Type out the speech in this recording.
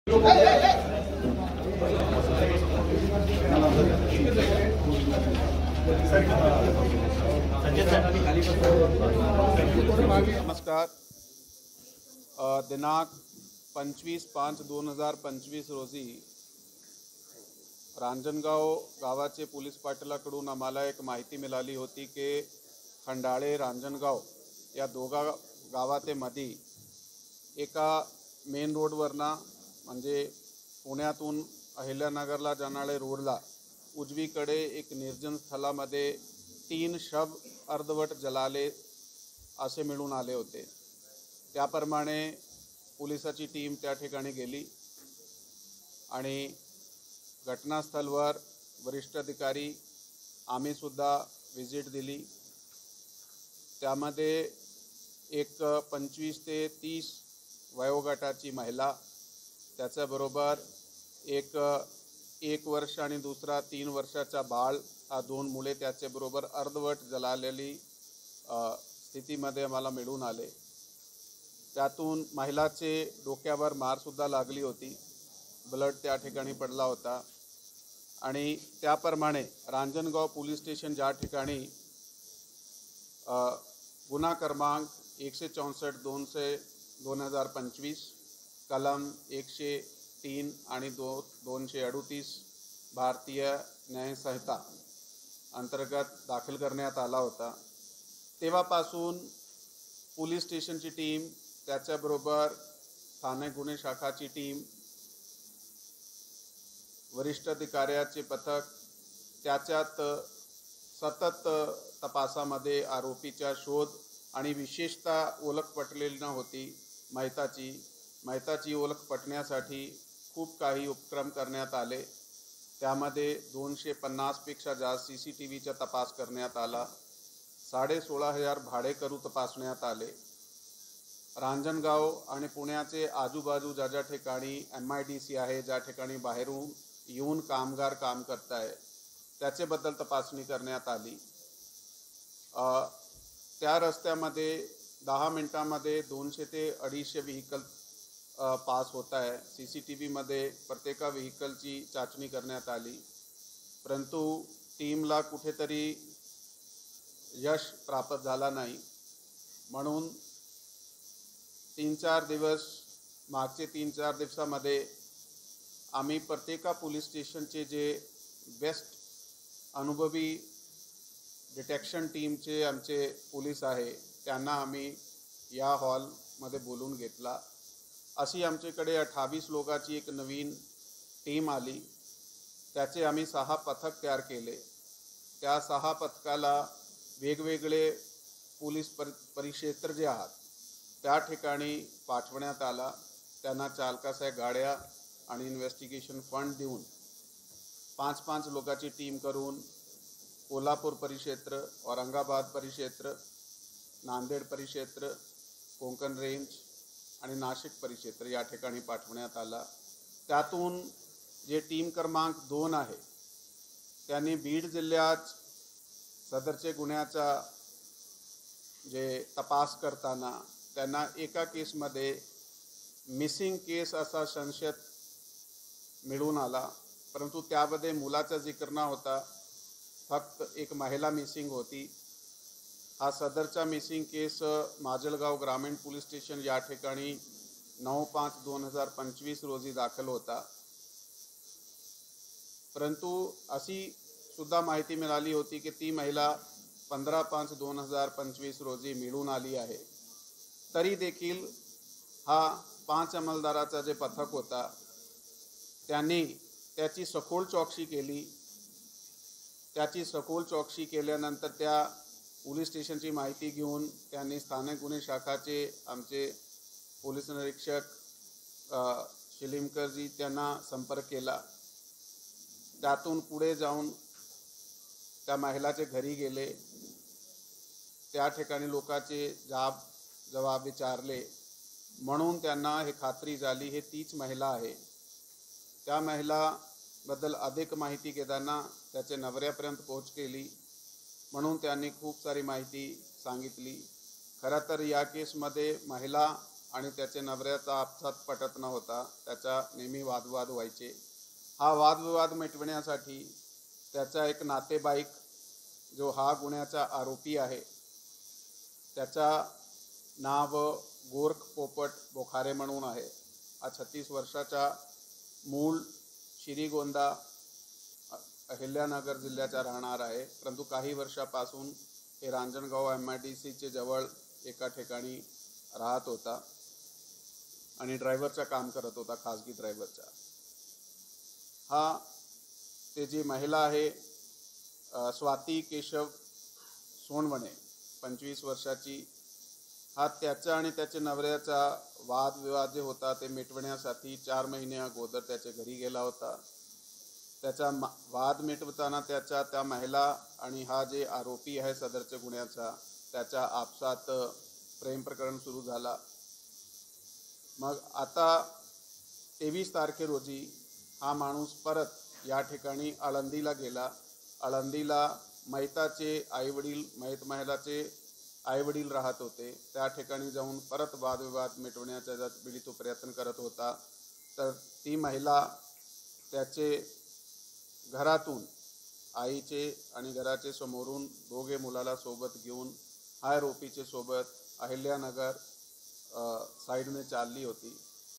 नमस्कार. दिनांक 25/5/2025 रोजी रांजणगाव गावाचे पोलीस पाटलाकडून आम्हाला एक माहिती मिळाली होती की खंडाळे रांजणगाव या दोघा गावातेमध्ये एका मेन रोडवरना म्हणजे पुण्यातून अहिल्यानगरला जाणारे रोडला उजवीकडे एक निर्जन स्थळामध्ये 3 शव अर्धवट जळाले असे मिळून आले होते. त्याप्रमाणे पोलिसाची टीम त्या ठिकाणी गेली आणि घटनास्थळावर वरिष्ठ अधिकारी आम्ही सुद्धा व्हिजिट दिली. त्यामध्ये एक 25 ते 30 वयोगटाची महिला, त्याच्याबरोबर एक वर्ष आणि दुसरा 3 वर्षाचा बाळ, हा 2 मुले त्याच्याबरोबर अर्धवट जळालेली स्थितीमध्ये आम्हाला मिळून आले. त्यातून महिलाचे डोक्यावर मारसुद्धा लागली होती, ब्लड त्या ठिकाणी पडला होता. आणि त्याप्रमाणे रांजणगाव पोलीस स्टेशन ज्या ठिकाणी गुन्हा क्रमांक 164/2025 कलम 103 आणि 238 भारतीय न्याय संहिता अंतर्गत दाखल करण्यात आला होता. तेव्हापासून पोलीस स्टेशनची टीम, त्याच्याबरोबर स्थानिक गुन्हे शाखाची टीम, वरिष्ठ अधिकाऱ्याचे पथक त्याच्यात सतत तपासामध्ये आरोपीचा शोध आणि विशेषतः ओळख पटलेली नव्हती माहिताची ओळख पटण्यासाठी खूप काही उपक्रम करण्यात आले. त्यामध्ये 250 पेक्षा जास्त CCTVचा तपास करण्यात आला. 16,500 भाडेकरू तपासण्यात आले. रांजणगाव आणि पुण्याचे आजूबाजू ज्या ठिकाणी MIDC आहे, ज्या ठिकाणी बाहेरून येऊन कामगार काम करत आहे, त्याच्याबद्दल तपासणी करण्यात आली. त्या रस्त्यामध्ये 10 मिनिटांमध्ये 200 ते 250 व्हेकल पास होत आहे. CCTVमध्ये प्रत्येक व्हेकलची चाचणी करण्यात आली, परंतु टीमला कुठेतरी यश प्राप्त झाला नाही. म्हणून 3-4 दिवस मागचे 3-4 दिवसामध्ये आम्ही प्रत्येक पोलीस स्टेशनचे जे बेस्ट अनुभवी डिटेक्शन टीमचे आमचे पोलीस आहे त्यांना आम्ही या हॉलमध्ये बोलून घेतला. अशी आमच्याकडे 28 लोकांची एक नवीन टीम आली. त्याचे आम्ही 6 पथक तयार केले. त्या 6 पथकाला वेगवेगळे पोलीस परिक्षेत्र जे आहात त्या ठिकाणी पाठवण्यात आला. त्यांना चालकाच्या गाड्या आणि इन्व्हेस्टिगेशन फंड देऊन 5-5 लोकांची टीम करून कोल्हापूर परिक्षेत्र, औरंगाबाद परिक्षेत्र, नांदेड परिक्षेत्र, कोकण रेंज आणि नाशिक परिक्षेत्र या ठिकाणी पाठवण्यात आला. त्यातून जे टीम क्रमांक 2 आहे त्यांनी बीड जिल्ह्यात सदरचे गुन्ह्याचा जे तपास करताना त्यांना एका केसमध्ये मिसिंग केस असा संशय मिळून आला, परंतु त्यामध्ये मुलाचा जिक्र न होता फक्त एक महिला मिसिंग होती. हा सदरचा मिसिंग केस माजलगाव ग्रामीण पोलीस स्टेशन या ठिकाणी 9/5/2025 रोजी दाखल होता. परंतु अशी सुद्धा माहिती मिळाली होती की ती महिला 15/5/2025 रोजी मिळून आली आहे. तरी देखील हा 5 अंमलदाराचा जे पथक होता त्यांनी त्याची सखोल चौकशी केली. त्याची सखोल चौकशी केल्यानंतर त्या पोलीस स्टेशनची माहिती घेऊन त्यांनी स्थानिक गुन्हे शाखाचे आमचे पोलीस निरीक्षक शिलीमकरजी त्यांना संपर्क केला. त्यातून पुढे जाऊन त्या महिलाचे घरी गेले. त्या ठिकाणी लोकांचे जबाब विचारले, म्हणून त्यांना हे खात्री झाली हे तीच महिला आहे. त्या महिलाबद्दल अधिक माहिती घेताना त्याचे नवऱ्यापर्यंत पोहोच केली, म्हणून त्यांनी खूप सारी माहिती सांगितली. खरं तर या केसमध्ये महिला आणि त्याचे नवऱ्याचा आपसात पटत नव्हता, त्याचा नेहमी वादविवाद व्हायचे. हा वादविवाद मिटविण्यासाठी त्याचा एक नातेवाईक जो हा गुन्ह्याचा आरोपी आहे त्याचा नाव गोरख पोपट बोखारे म्हणून आहे. हा 36 वर्षाचा, मूळ श्रीगोंदा अहिल्यानगर जिल्ह्याचा राहणार आहे, परंतु काही वर्षापासून हे रांजणगाव MIDCचे जवळ एका ठिकाणी राहत होता आणि ड्रायव्हरचं काम करत होता, खाजगी ड्रायव्हरचा. हा ते जी महिला आहे स्वाती केशव सोनवणे, 25 वर्षाची, हा त्याचा आणि त्याच्या नवऱ्याचा वादविवाद जे होता ते मिटवण्यासाठी 4 महिने अगोदर त्याच्या घरी गेला होता. त्याचा वाद मिटवताना त्याचा त्या महिला आणि हा जे आरोपी आहे सदरच्या गुन्ह्याचा त्याच्या आपसात प्रेम प्रकरण सुरू झाला. मग आता 23 तारखे रोजी हा माणूस परत या ठिकाणी आळंदीला गेला. आळंदीला मैताचे आईवडील, मैत महिलाचे आईवडील राहत होते, त्या ठिकाणी जाऊन परत वादविवाद मिटवण्याचा वेळी तो प्रयत्न करत होता. तर ती महिला त्याचे घरातून, आईचे आणि घराचे समोरून दोघे मुलाला सोबत घेऊन आरोपीचे सोबत अहिल्यानगर साईडने चालली होती.